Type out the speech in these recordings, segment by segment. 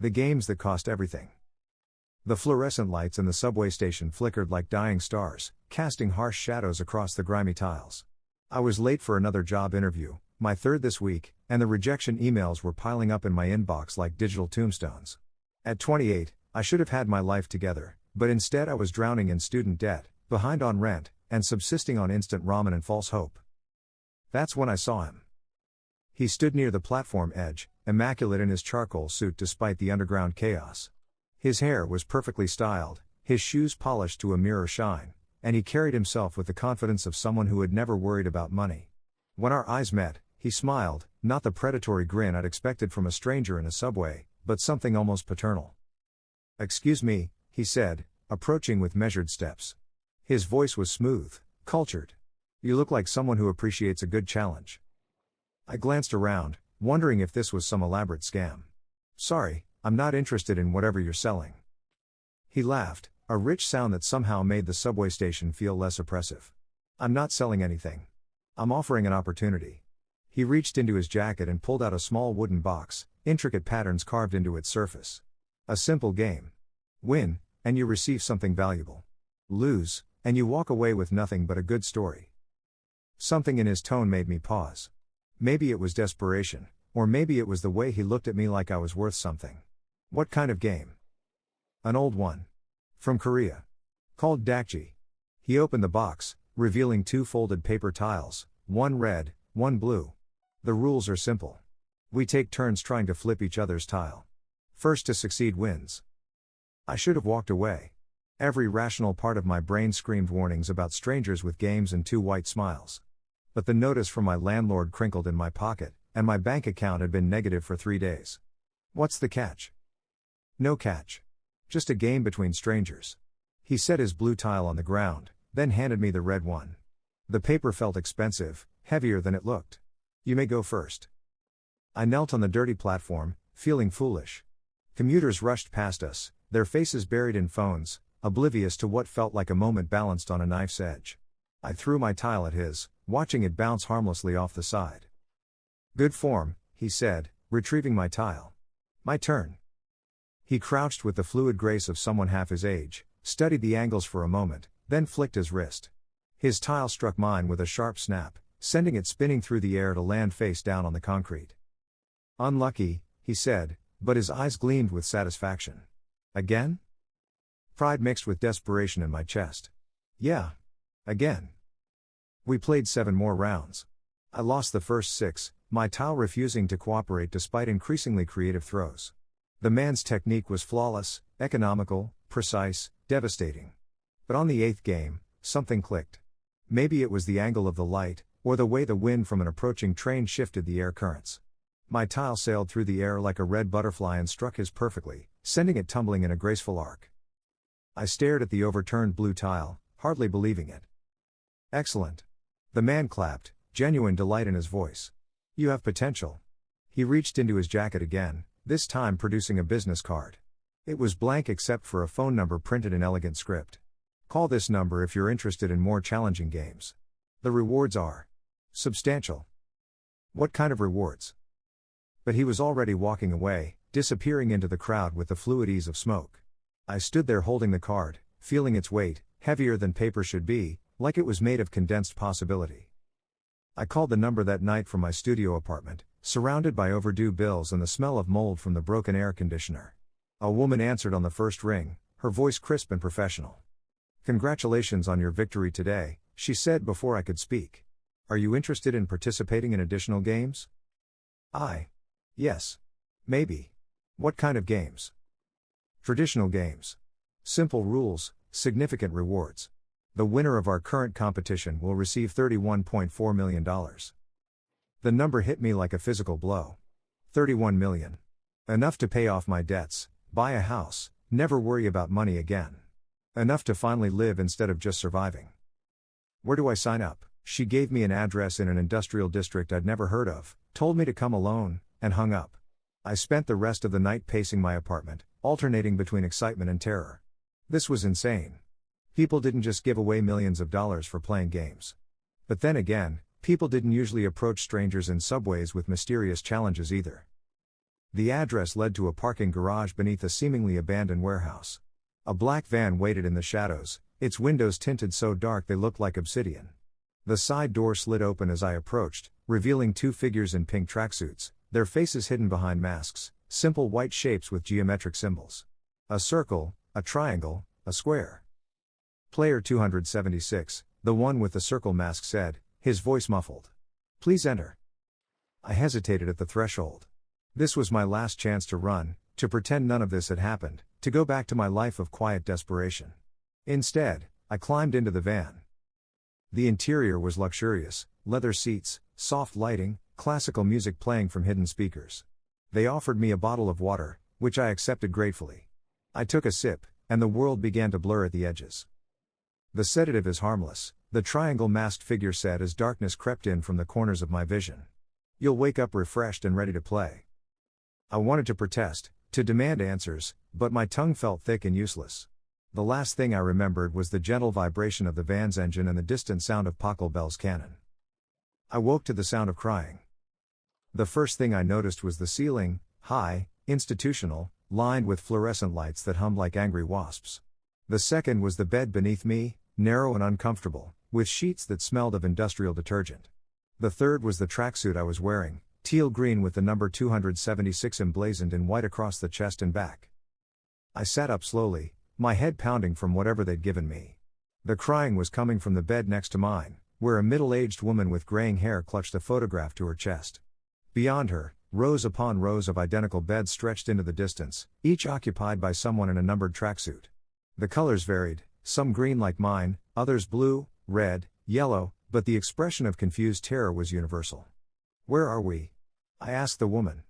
The games that cost everything. The fluorescent lights in the subway station flickered like dying stars, casting harsh shadows across the grimy tiles. I was late for another job interview, my third this week, and the rejection emails were piling up in my inbox like digital tombstones. At 28, I should have had my life together, but instead I was drowning in student debt, behind on rent, and subsisting on instant ramen and false hope. That's when I saw him. He stood near the platform edge, immaculate in his charcoal suit despite the underground chaos. His hair was perfectly styled, his shoes polished to a mirror shine, and he carried himself with the confidence of someone who had never worried about money. When our eyes met, he smiled, not the predatory grin I'd expected from a stranger in a subway, but something almost paternal. "Excuse me," he said, approaching with measured steps. His voice was smooth, cultured. "You look like someone who appreciates a good challenge." I glanced around, wondering if this was some elaborate scam. "Sorry, I'm not interested in whatever you're selling." He laughed, a rich sound that somehow made the subway station feel less oppressive. "I'm not selling anything. I'm offering an opportunity." He reached into his jacket and pulled out a small wooden box, intricate patterns carved into its surface. "A simple game. Win, and you receive something valuable. Lose, and you walk away with nothing but a good story." Something in his tone made me pause. Maybe it was desperation, or maybe it was the way he looked at me like I was worth something. "What kind of game?" "An old one. From Korea. Called dakji." He opened the box, revealing 2 folded paper tiles, one red, one blue. "The rules are simple. We take turns trying to flip each other's tile. First to succeed wins." I should have walked away. Every rational part of my brain screamed warnings about strangers with games and 2 white smiles. But the notice from my landlord crinkled in my pocket, and my bank account had been negative for 3 days. "What's the catch?" "No catch. Just a game between strangers." He set his blue tile on the ground, then handed me the red one. The paper felt expensive, heavier than it looked. "You may go first." I knelt on the dirty platform, feeling foolish. Commuters rushed past us, their faces buried in phones, oblivious to what felt like a moment balanced on a knife's edge. I threw my tile at his, watching it bounce harmlessly off the side. "Good form," he said, retrieving my tile. "My turn." He crouched with the fluid grace of someone half his age, studied the angles for a moment, then flicked his wrist. His tile struck mine with a sharp snap, sending it spinning through the air to land face down on the concrete. "Unlucky," he said, but his eyes gleamed with satisfaction. "Again?" Pride mixed with desperation in my chest. "Yeah. Again." We played 7 more rounds. I lost the first 6, my tile refusing to cooperate despite increasingly creative throws. The man's technique was flawless, economical, precise, devastating. But on the 8th game, something clicked. Maybe it was the angle of the light, or the way the wind from an approaching train shifted the air currents. My tile sailed through the air like a red butterfly and struck his perfectly, sending it tumbling in a graceful arc. I stared at the overturned blue tile, hardly believing it. "Excellent." The man clapped, genuine delight in his voice. "You have potential." He reached into his jacket again, this time producing a business card. It was blank except for a phone number printed in elegant script. "Call this number if you're interested in more challenging games. The rewards are substantial." "What kind of rewards?" But he was already walking away, disappearing into the crowd with the fluid ease of smoke. I stood there holding the card, feeling its weight, heavier than paper should be, like it was made of condensed possibility. I called the number that night from my studio apartment, surrounded by overdue bills and the smell of mold from the broken air conditioner. A woman answered on the first ring, her voice crisp and professional. "Congratulations on your victory today," she said before I could speak. "Are you interested in participating in additional games?" "Yes. Maybe. What kind of games?" "Traditional games. Simple rules, significant rewards. The winner of our current competition will receive $31.4 million. The number hit me like a physical blow. 31 million. Enough to pay off my debts, buy a house, never worry about money again. Enough to finally live instead of just surviving. "Where do I sign up?" She gave me an address in an industrial district I'd never heard of, told me to come alone, and hung up. I spent the rest of the night pacing my apartment, alternating between excitement and terror. This was insane. People didn't just give away millions of dollars for playing games. But then again, people didn't usually approach strangers in subways with mysterious challenges either. The address led to a parking garage beneath a seemingly abandoned warehouse. A black van waited in the shadows, its windows tinted so dark they looked like obsidian. The side door slid open as I approached, revealing two figures in pink tracksuits, their faces hidden behind masks, simple white shapes with geometric symbols. A circle, a triangle, a square. Player 276, the one with the circle mask said, his voice muffled. "Please enter." I hesitated at the threshold. This was my last chance to run, to pretend none of this had happened, to go back to my life of quiet desperation. Instead, I climbed into the van. The interior was luxurious, leather seats, soft lighting, classical music playing from hidden speakers. They offered me a bottle of water, which I accepted gratefully. I took a sip, and the world began to blur at the edges. "The sedative is harmless," the triangle-masked figure said as darkness crept in from the corners of my vision. "You'll wake up refreshed and ready to play." I wanted to protest, to demand answers, but my tongue felt thick and useless. The last thing I remembered was the gentle vibration of the van's engine and the distant sound of Pachelbel's cannon. I woke to the sound of crying. The first thing I noticed was the ceiling, high, institutional, lined with fluorescent lights that hummed like angry wasps. The second was the bed beneath me, narrow and uncomfortable, with sheets that smelled of industrial detergent. The third was the tracksuit I was wearing, teal green with the number 276 emblazoned in white across the chest and back. I sat up slowly, my head pounding from whatever they'd given me. The crying was coming from the bed next to mine, where a middle-aged woman with graying hair clutched a photograph to her chest. Beyond her, rows upon rows of identical beds stretched into the distance, each occupied by someone in a numbered tracksuit. The colors varied, some green like mine, others blue, red, yellow, but the expression of confused terror was universal. "Where are we?" I asked the woman.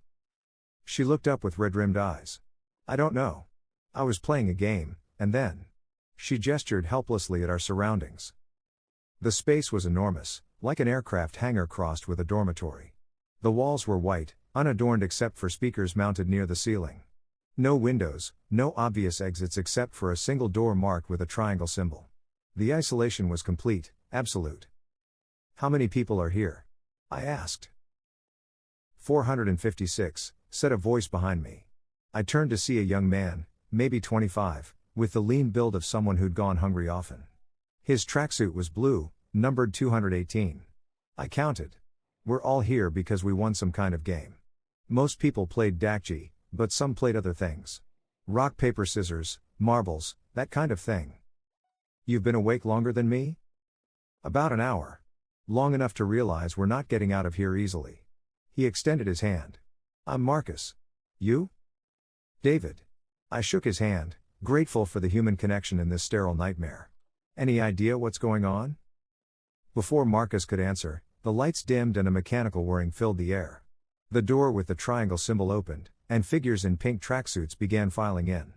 She looked up with red-rimmed eyes. "I don't know. I was playing a game, and then..." She gestured helplessly at our surroundings. The space was enormous, like an aircraft hangar crossed with a dormitory. The walls were white, unadorned except for speakers mounted near the ceiling. No windows, no obvious exits except for a single door marked with a triangle symbol. The isolation was complete, absolute. "How many people are here?" I asked. 456, said a voice behind me. I turned to see a young man, maybe 25, with the lean build of someone who'd gone hungry often. His tracksuit was blue, numbered 218. I counted. "We're all here because we won some kind of game. Most people played dakji, but some played other things. Rock, paper, scissors, marbles, that kind of thing." "You've been awake longer than me?" "About an hour. Long enough to realize we're not getting out of here easily." He extended his hand. "I'm Marcus. You?" "David." I shook his hand, grateful for the human connection in this sterile nightmare. "Any idea what's going on?" Before Marcus could answer, the lights dimmed and a mechanical whirring filled the air. The door with the triangle symbol opened, and figures in pink tracksuits began filing in.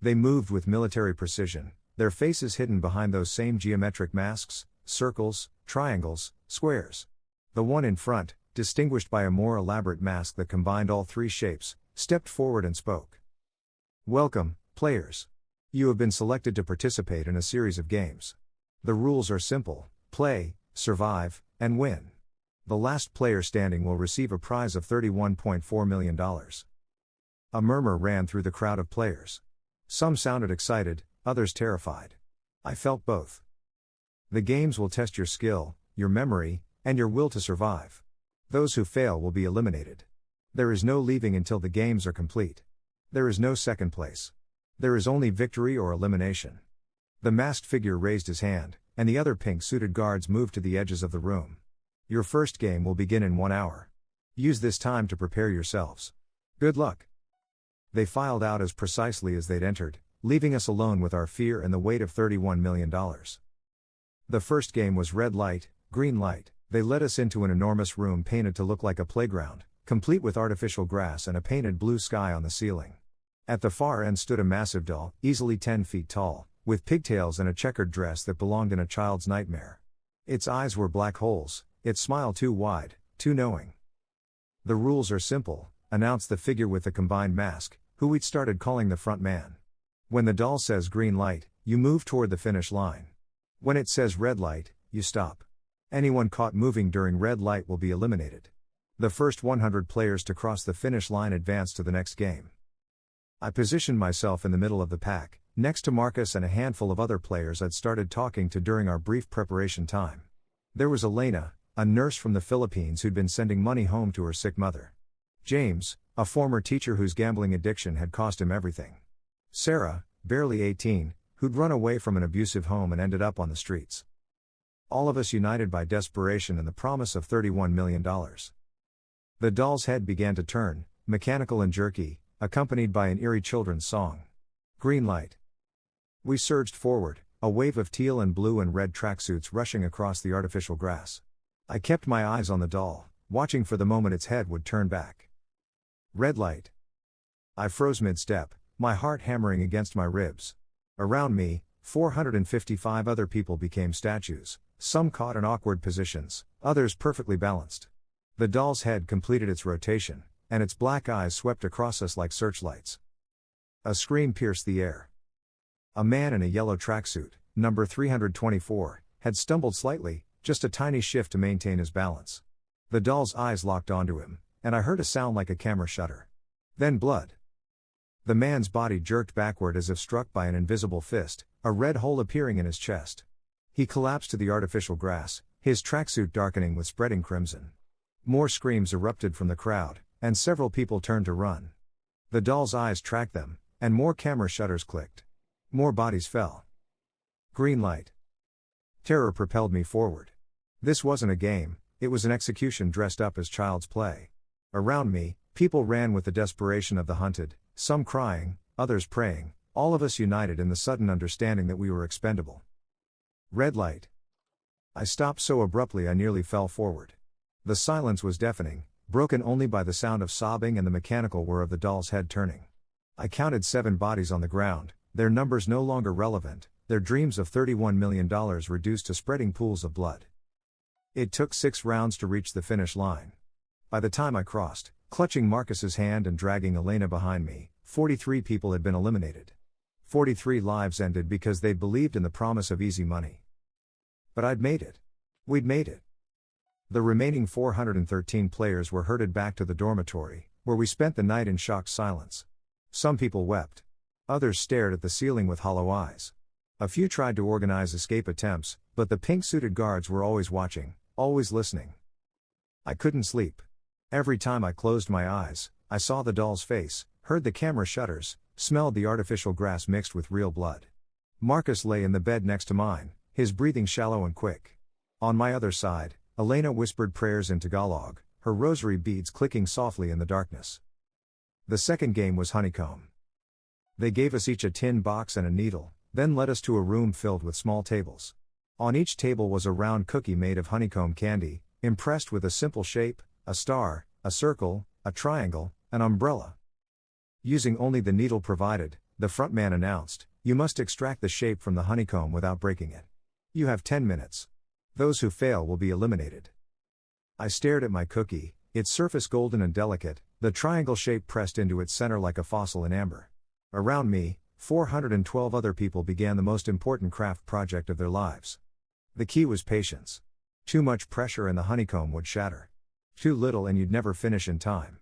They moved with military precision, their faces hidden behind those same geometric masks, circles, triangles, squares. The one in front, distinguished by a more elaborate mask that combined all three shapes, stepped forward and spoke. "Welcome, players. You have been selected to participate in a series of games. The rules are simple: play, survive, and win. The last player standing will receive a prize of $31.4 million. A murmur ran through the crowd of players. Some sounded excited, others terrified. I felt both. The games will test your skill, your memory, and your will to survive. Those who fail will be eliminated. There is no leaving until the games are complete. There is no second place. There is only victory or elimination." The masked figure raised his hand, and the other pink-suited guards moved to the edges of the room. "Your first game will begin in 1 hour. Use this time to prepare yourselves. Good luck." They filed out as precisely as they'd entered, leaving us alone with our fear and the weight of $31 million. The first game was red light, green light. They led us into an enormous room painted to look like a playground, complete with artificial grass and a painted blue sky on the ceiling. At the far end stood a massive doll, easily 10 feet tall, with pigtails and a checkered dress that belonged in a child's nightmare. Its eyes were black holes, its smile too wide, too knowing. "The rules are simple," announced the figure with the combined mask, who we'd started calling the front man. "When the doll says green light, you move toward the finish line. When it says red light, you stop. Anyone caught moving during red light will be eliminated. The first 100 players to cross the finish line advanced to the next game. I positioned myself in the middle of the pack, next to Marcus and a handful of other players I'd started talking to during our brief preparation time. There was Elena, a nurse from the Philippines who'd been sending money home to her sick mother. James, a former teacher whose gambling addiction had cost him everything. Sarah, barely 18, who'd run away from an abusive home and ended up on the streets. All of us united by desperation and the promise of $31 million. The doll's head began to turn, mechanical and jerky, accompanied by an eerie children's song. Green light. We surged forward, a wave of teal and blue and red tracksuits rushing across the artificial grass. I kept my eyes on the doll, watching for the moment its head would turn back. Red light. I froze mid-step, my heart hammering against my ribs. Around me, 455 other people became statues, some caught in awkward positions, others perfectly balanced. The doll's head completed its rotation, and its black eyes swept across us like searchlights. A scream pierced the air. A man in a yellow tracksuit, number 324, had stumbled slightly, just a tiny shift to maintain his balance. The doll's eyes locked onto him, and I heard a sound like a camera shutter. Then blood. The man's body jerked backward as if struck by an invisible fist, a red hole appearing in his chest. He collapsed to the artificial grass, his tracksuit darkening with spreading crimson. More screams erupted from the crowd, and several people turned to run. The doll's eyes tracked them, and more camera shutters clicked. More bodies fell. Green light. Terror propelled me forward. This wasn't a game, it was an execution dressed up as child's play. Around me, people ran with the desperation of the hunted, some crying, others praying, all of us united in the sudden understanding that we were expendable. Red light. I stopped so abruptly I nearly fell forward. The silence was deafening, broken only by the sound of sobbing and the mechanical whir of the doll's head turning. I counted 7 bodies on the ground, their numbers no longer relevant, their dreams of $31 million reduced to spreading pools of blood. It took 6 rounds to reach the finish line. By the time I crossed, clutching Marcus's hand and dragging Elena behind me, 43 people had been eliminated. 43 lives ended because they'd believed in the promise of easy money. But I'd made it. We'd made it. The remaining 413 players were herded back to the dormitory, where we spent the night in shocked silence. Some people wept. Others stared at the ceiling with hollow eyes. A few tried to organize escape attempts, but the pink-suited guards were always watching, always listening. I couldn't sleep. Every time I closed my eyes, I saw the doll's face, heard the camera shutters, smelled the artificial grass mixed with real blood. Marcus lay in the bed next to mine, his breathing shallow and quick. On my other side, Elena whispered prayers in Tagalog, her rosary beads clicking softly in the darkness. The second game was honeycomb. They gave us each a tin box and a needle, then led us to a room filled with small tables. On each table was a round cookie made of honeycomb candy, impressed with a simple shape, a star, a circle, a triangle, an umbrella. Using only the needle provided, the front man announced, "You must extract the shape from the honeycomb without breaking it. You have 10 minutes. Those who fail will be eliminated." I stared at my cookie, its surface golden and delicate, the triangle shape pressed into its center like a fossil in amber. Around me, 412 other people began the most important craft project of their lives. The key was patience. Too much pressure and the honeycomb would shatter. Too little and you'd never finish in time.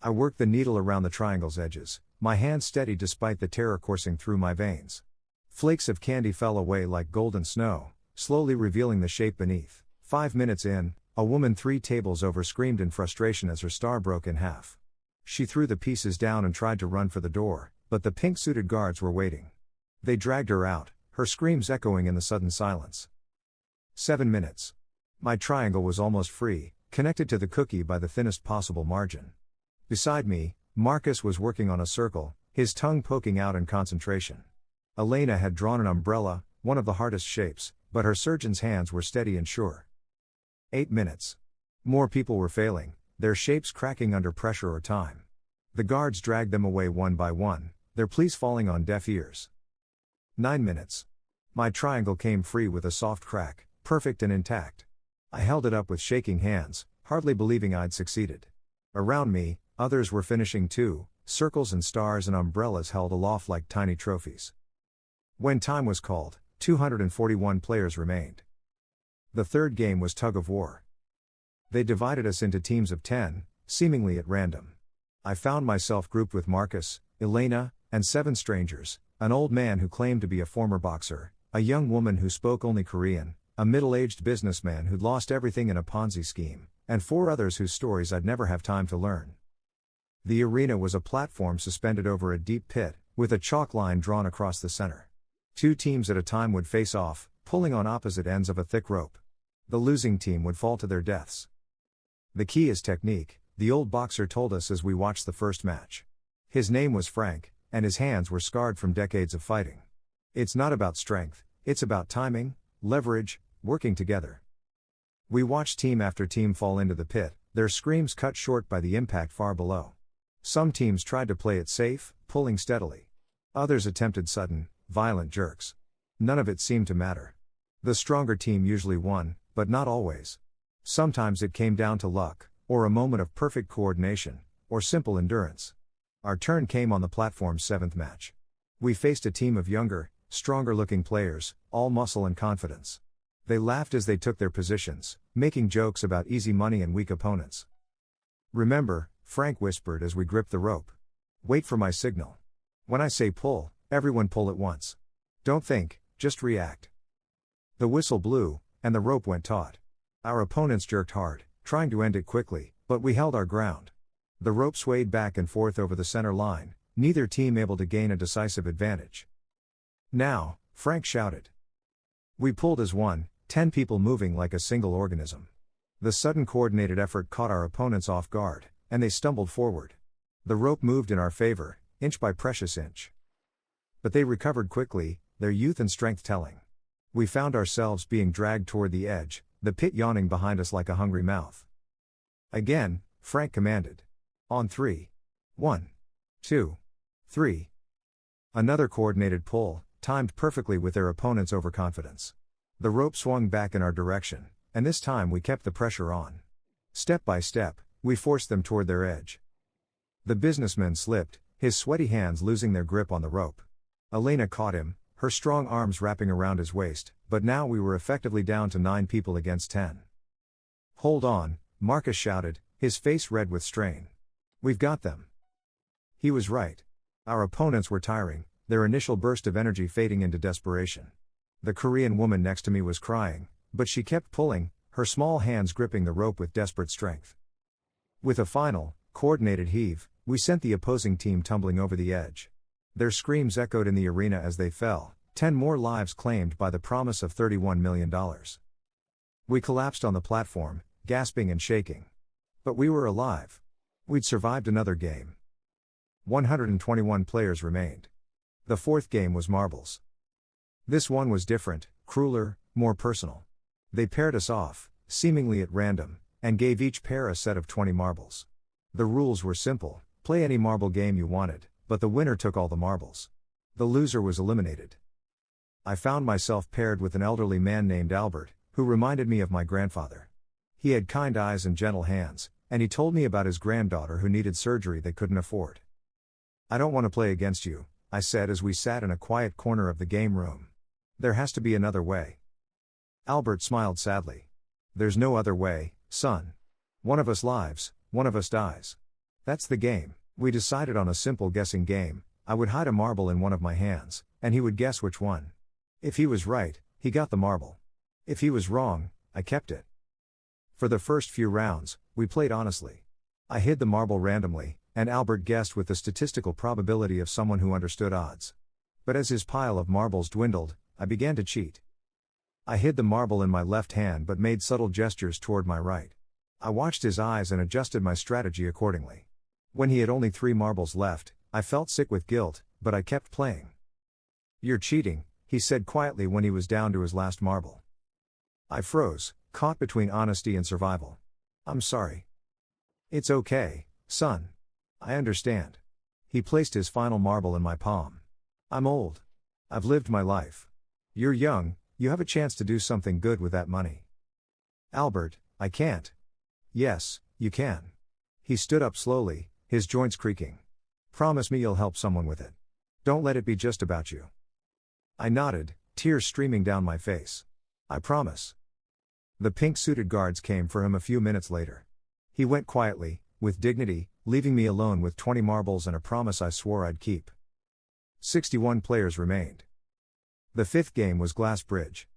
I worked the needle around the triangle's edges, my hand steady despite the terror coursing through my veins. Flakes of candy fell away like golden snow, slowly revealing the shape beneath. 5 minutes in, a woman 3 tables over screamed in frustration as her star broke in half. She threw the pieces down and tried to run for the door, but the pink-suited guards were waiting. They dragged her out, her screams echoing in the sudden silence. 7 minutes. My triangle was almost free, connected to the cookie by the thinnest possible margin. Beside me, Marcus was working on a circle, his tongue poking out in concentration. Elena had drawn an umbrella, one of the hardest shapes, but her surgeon's hands were steady and sure. 8 minutes. More people were failing, their shapes cracking under pressure or time. The guards dragged them away one by one, their pleas falling on deaf ears. 9 minutes. My triangle came free with a soft crack, perfect and intact. I held it up with shaking hands, hardly believing I'd succeeded. Around me, others were finishing too, circles and stars and umbrellas held aloft like tiny trophies. When time was called, 241 players remained. The third game was tug of war. They divided us into teams of 10, seemingly at random. I found myself grouped with Marcus, Elena, and 7 strangers, an old man who claimed to be a former boxer, a young woman who spoke only Korean, a middle-aged businessman who'd lost everything in a Ponzi scheme, and 4 others whose stories I'd never have time to learn. The arena was a platform suspended over a deep pit, with a chalk line drawn across the center. 2 teams at a time would face off, pulling on opposite ends of a thick rope. The losing team would fall to their deaths. The key is technique, the old boxer told us as we watched the first match. His name was Frank, and his hands were scarred from decades of fighting. It's not about strength, it's about timing, leverage, working together. We watched team after team fall into the pit, their screams cut short by the impact far below. Some teams tried to play it safe, pulling steadily. Others attempted sudden, violent jerks. None of it seemed to matter. The stronger team usually won, but not always. Sometimes it came down to luck, or a moment of perfect coordination, or simple endurance. Our turn came on the platform's 7th match. We faced a team of younger, stronger-looking players, all muscle and confidence. They laughed as they took their positions, making jokes about easy money and weak opponents. "Remember," Frank whispered as we gripped the rope. "Wait for my signal. When I say pull, everyone pull at once. Don't think, just react." The whistle blew, and the rope went taut. Our opponents jerked hard, trying to end it quickly, but we held our ground. The rope swayed back and forth over the center line, neither team able to gain a decisive advantage. "Now," Frank shouted. We pulled as one, 10 people moving like a single organism. The sudden coordinated effort caught our opponents off guard, and they stumbled forward. The rope moved in our favor, inch by precious inch. But they recovered quickly, their youth and strength telling. We found ourselves being dragged toward the edge, the pit yawning behind us like a hungry mouth. Again, Frank commanded. "On 3. 1. 2. 3. Another coordinated pull, timed perfectly with their opponent's overconfidence. The rope swung back in our direction, and this time we kept the pressure on. Step by step, we forced them toward their edge. The businessman slipped, his sweaty hands losing their grip on the rope. Elena caught him, her strong arms wrapping around his waist, but now we were effectively down to 9 people against 10. "Hold on," Marcus shouted, his face red with strain. "We've got them." He was right. Our opponents were tiring, their initial burst of energy fading into desperation. The Korean woman next to me was crying, but she kept pulling, her small hands gripping the rope with desperate strength. With a final, coordinated heave, we sent the opposing team tumbling over the edge. Their screams echoed in the arena as they fell, 10 more lives claimed by the promise of $31 million. We collapsed on the platform, gasping and shaking. But we were alive. We'd survived another game. 121 players remained. The 4th game was marbles. This one was different, crueler, more personal. They paired us off, seemingly at random, and gave each pair a set of 20 marbles. The rules were simple: play any marble game you wanted, but the winner took all the marbles. The loser was eliminated. I found myself paired with an elderly man named Albert, who reminded me of my grandfather. He had kind eyes and gentle hands, and he told me about his granddaughter who needed surgery they couldn't afford. "I don't want to play against you," I said as we sat in a quiet corner of the game room. "There has to be another way." Albert smiled sadly. "There's no other way, son. One of us lives, one of us dies. That's the game." We decided on a simple guessing game. I would hide a marble in one of my hands, and he would guess which one. If he was right, he got the marble. If he was wrong, I kept it. For the first few rounds, we played honestly. I hid the marble randomly, and Albert guessed with the statistical probability of someone who understood odds. But as his pile of marbles dwindled, I began to cheat. I hid the marble in my left hand but made subtle gestures toward my right. I watched his eyes and adjusted my strategy accordingly. When he had only 3 marbles left, I felt sick with guilt, but I kept playing. "You're cheating," he said quietly when he was down to his last marble. I froze, caught between honesty and survival. "I'm sorry." "It's okay, son. I understand." He placed his final marble in my palm. "I'm old. I've lived my life. You're young, you have a chance to do something good with that money." "Albert, I can't." "Yes, you can." He stood up slowly, his joints creaking. "Promise me you'll help someone with it. Don't let it be just about you." I nodded, tears streaming down my face. "I promise." The pink-suited guards came for him a few minutes later. He went quietly, with dignity, leaving me alone with 20 marbles and a promise I swore I'd keep. 61 players remained. The fifth game was Glass Bridge.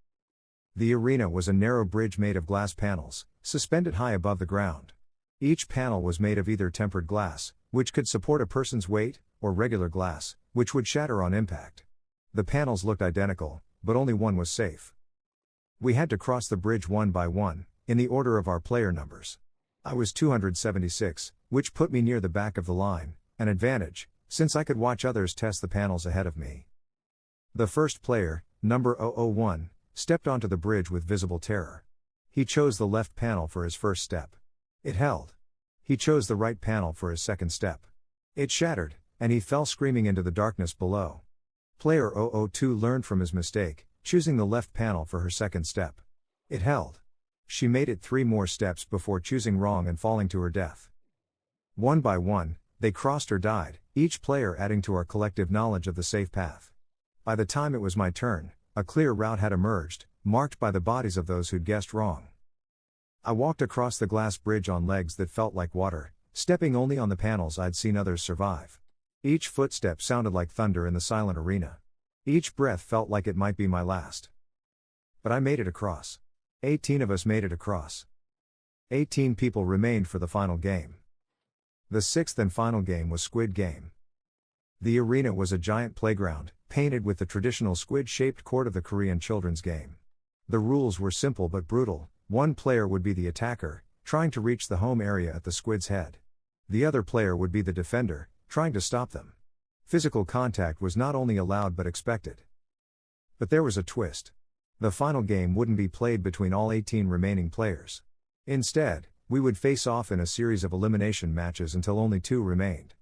The arena was a narrow bridge made of glass panels, suspended high above the ground. Each panel was made of either tempered glass, which could support a person's weight, or regular glass, which would shatter on impact. The panels looked identical, but only one was safe. We had to cross the bridge one by one, in the order of our player numbers. I was 276, which put me near the back of the line, an advantage, since I could watch others test the panels ahead of me. The first player, number 001, stepped onto the bridge with visible terror. He chose the left panel for his first step. It held. He chose the right panel for his second step. It shattered, and he fell screaming into the darkness below. Player 002 learned from his mistake, choosing the left panel for her second step. It held. She made it 3 more steps before choosing wrong and falling to her death. One by one, they crossed or died, each player adding to our collective knowledge of the safe path. By the time it was my turn, a clear route had emerged, marked by the bodies of those who'd guessed wrong. I walked across the glass bridge on legs that felt like water, stepping only on the panels I'd seen others survive. Each footstep sounded like thunder in the silent arena. Each breath felt like it might be my last. But I made it across. 18 of us made it across. 18 people remained for the final game. The sixth and final game was Squid Game. The arena was a giant playground, painted with the traditional squid-shaped court of the Korean children's game. The rules were simple but brutal. One player would be the attacker, trying to reach the home area at the squid's head. The other player would be the defender, trying to stop them. Physical contact was not only allowed but expected. But there was a twist. The final game wouldn't be played between all 18 remaining players. Instead, we would face off in a series of elimination matches until only 2 remained.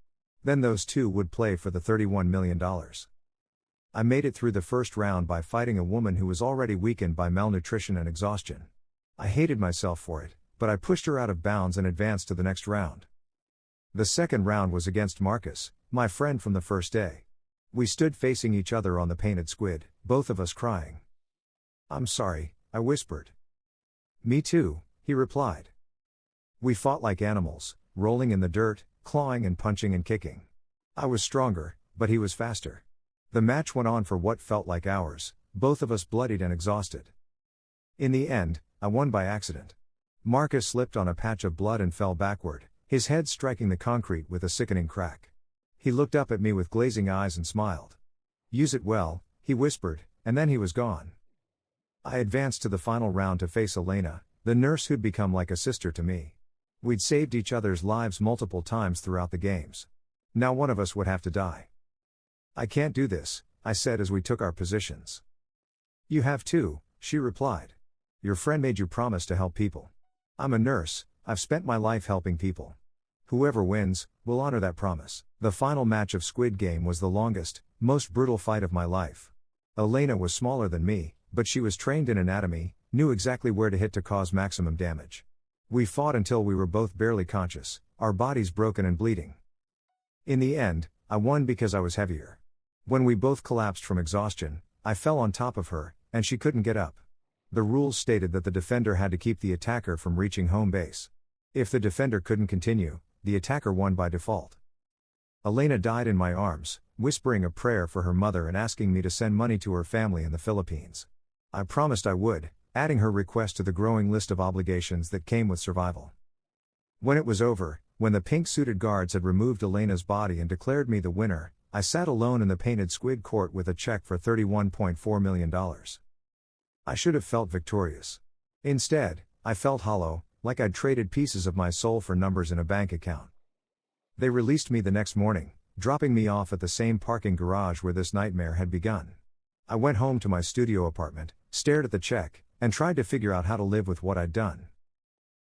Then those 2 would play for the $31 million. I made it through the first round by fighting a woman who was already weakened by malnutrition and exhaustion. I hated myself for it, but I pushed her out of bounds and advanced to the next round. The second round was against Marcus, my friend from the first day. We stood facing each other on the painted squid, both of us crying. "I'm sorry," I whispered. "Me too," he replied. We fought like animals, rolling in the dirt, clawing and punching and kicking. I was stronger, but he was faster. The match went on for what felt like hours, both of us bloodied and exhausted. In the end, I won by accident. Marcus slipped on a patch of blood and fell backward, his head striking the concrete with a sickening crack. He looked up at me with glazing eyes and smiled. "Use it well," he whispered, and then he was gone. I advanced to the final round to face Elena, the nurse who'd become like a sister to me. We'd saved each other's lives multiple times throughout the games. Now one of us would have to die. "I can't do this," I said as we took our positions. "You have to," she replied. "Your friend made you promise to help people. I'm a nurse, I've spent my life helping people. Whoever wins, will honor that promise." The final match of Squid Game was the longest, most brutal fight of my life. Elena was smaller than me, but she was trained in anatomy, knew exactly where to hit to cause maximum damage. We fought until we were both barely conscious, our bodies broken and bleeding. In the end, I won because I was heavier. When we both collapsed from exhaustion, I fell on top of her, and she couldn't get up. The rules stated that the defender had to keep the attacker from reaching home base. If the defender couldn't continue, the attacker won by default. Elena died in my arms, whispering a prayer for her mother and asking me to send money to her family in the Philippines. I promised I would, adding her request to the growing list of obligations that came with survival. When it was over, when the pink-suited guards had removed Elena's body and declared me the winner, I sat alone in the painted squid court with a check for $31.4 million. I should have felt victorious. Instead, I felt hollow, like I'd traded pieces of my soul for numbers in a bank account. They released me the next morning, dropping me off at the same parking garage where this nightmare had begun. I went home to my studio apartment, stared at the check, and tried to figure out how to live with what I'd done.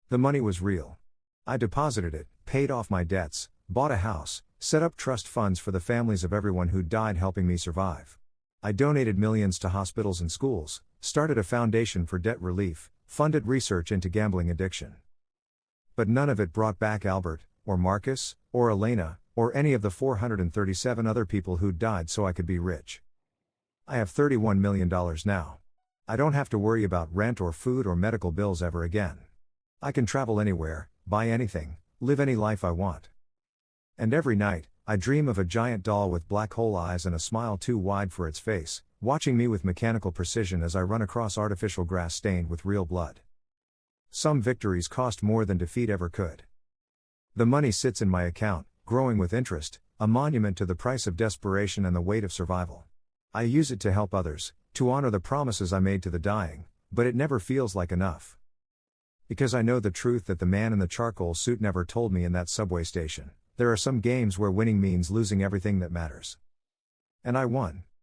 The money was real. I deposited it, paid off my debts, bought a house, set up trust funds for the families of everyone who'd died helping me survive. I donated millions to hospitals and schools, started a foundation for debt relief, funded research into gambling addiction. But none of it brought back Albert, or Marcus, or Elena, or any of the 437 other people who'd died so I could be rich. I have $31 million now. I don't have to worry about rent or food or medical bills ever again. I can travel anywhere, buy anything, live any life I want. And every night, I dream of a giant doll with black hole eyes and a smile too wide for its face, watching me with mechanical precision as I run across artificial grass stained with real blood. Some victories cost more than defeat ever could. The money sits in my account, growing with interest, a monument to the price of desperation and the weight of survival. I use it to help others, to honor the promises I made to the dying, but it never feels like enough. Because I know the truth that the man in the charcoal suit never told me in that subway station. There are some games where winning means losing everything that matters. And I won.